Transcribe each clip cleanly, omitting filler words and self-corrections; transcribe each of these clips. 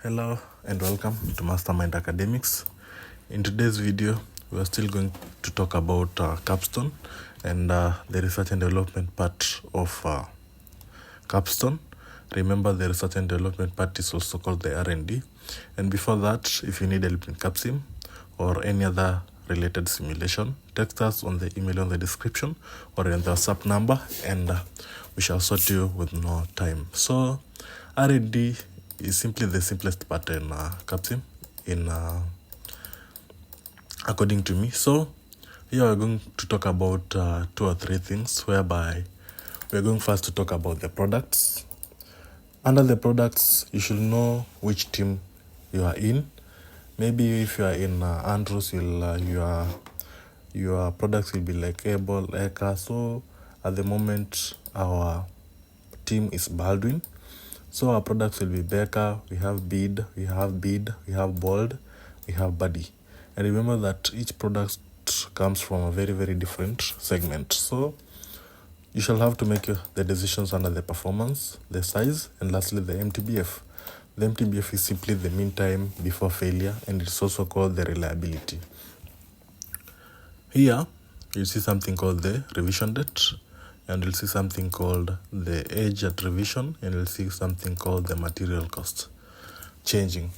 Hello and welcome to Mastermind Academics. In today's video, we are still going to talk about Capstone and the research and development part of Capstone. Remember, the research and development part is also called the R&D. And before that, if you need help in Capsim or any other related simulation, text us on the email on the description or in the WhatsApp number, and we shall sort you with no time. So R&D is simply the simplest part in Capsim, according to me. So here we're going to talk about 2 or 3 things, whereby we're going first to talk about the products. Under the products, you should know which team you are in. Maybe if you are in Andrews, your products will be like Able, Eka. So at the moment, our team is Baldwin. So our products will be Becker, we have Bid, we have Bold, we have Buddy. And remember that each product comes from a very, very different segment. So you shall have to make the decisions under the performance, the size, and lastly the MTBF. The MTBF is simply the mean time before failure, and it's also called the reliability. Here, you see something called the revision date, and you'll see something called the age at revision, and you'll see something called the material cost changing.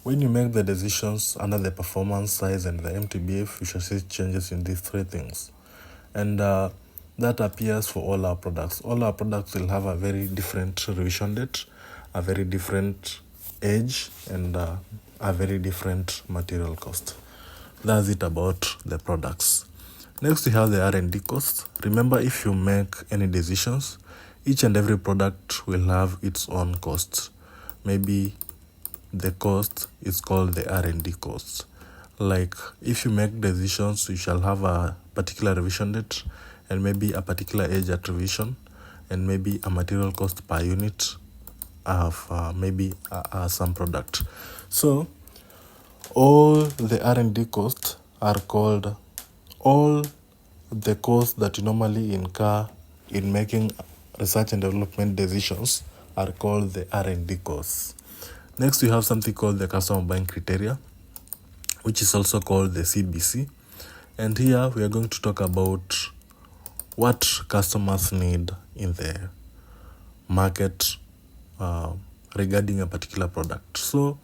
When you make the decisions under the performance, size, and the MTBF, you shall see changes in these 3 things. And that appears for all our products. All our products will have a very different revision date, a very different age, and a very different material cost. That's it about the products. Next, we have the R&D cost. Remember, if you make any decisions, each and every product will have its own cost. Maybe the cost is called the R&D cost. Like if you make decisions, you shall have a particular revision date and maybe a particular age at revision and maybe a material cost per unit of maybe some product. So all the R&D costs are called all the costs that you normally incur in making research and development decisions are called the R&D costs. Next, we have something called the customer buying criteria, which is also called the CBC. And here we are going to talk about what customers need in the market regarding a particular product. So,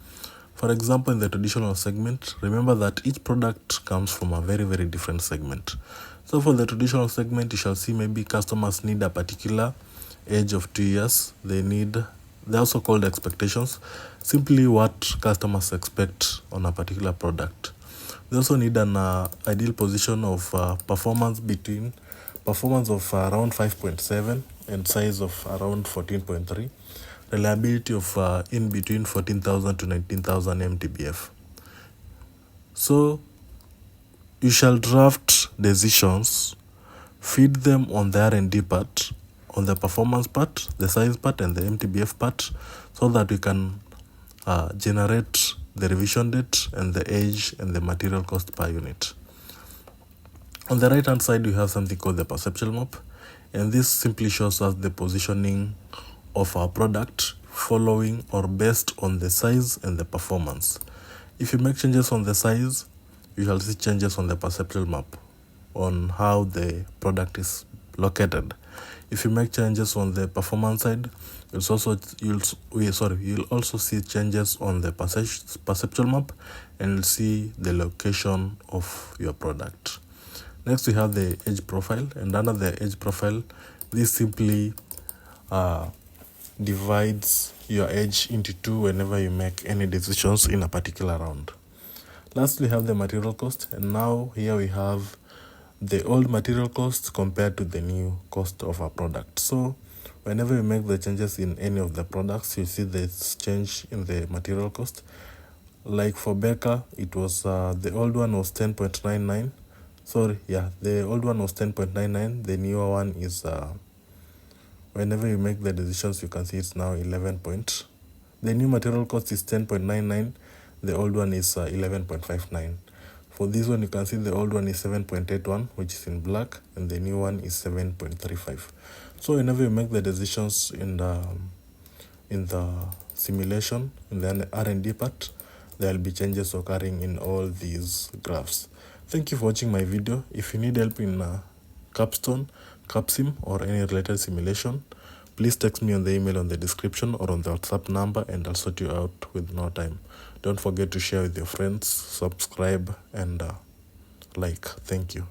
for example, in the traditional segment, remember that each product comes from a very, very different segment. So for the traditional segment, you shall see maybe customers need a particular age of 2 years. They're also called expectations, simply what customers expect on a particular product. They also need an ideal position of performance of around 5.7 and size of around 14.3. Reliability of in between 14,000 to 19,000 MTBF. So you shall draft decisions, feed them on the R&D part, on the performance part, the size part, and the MTBF part, so that we can generate the revision date and the age and the material cost per unit. On the right hand side, we have something called the perceptual map, and this simply shows us the positioning of our product following or based on the size and the performance. If you make changes on the size, you shall see changes on the perceptual map on how the product is located. If you make changes on the performance side, you'll also see changes on the perceptual map, and you'll see the location of your product. Next, we have the age profile, and under the age profile, this simply divides your age into 2 whenever you make any decisions in a particular round. Lastly, we have the material cost, and now here we have the old material cost compared to the new cost of our product. So whenever you make the changes in any of the products, you see this change in the material cost. Like for Becker, it was the old one was 10.99. The old one was 10.99. The newer one is whenever you make the decisions, you can see it's now 11. The new material cost is 10.99. The old one is 11.59. For this one, you can see the old one is 7.81, which is in black, and the new one is 7.35. So whenever you make the decisions in the simulation, in the R&D part, there will be changes occurring in all these graphs. Thank you for watching my video. If you need help in Capstone, Capsim, or any related simulation, please text me on the email on the description or on the WhatsApp number, and I'll sort you out with no time. Don't forget to share with your friends, subscribe, and like. Thank you.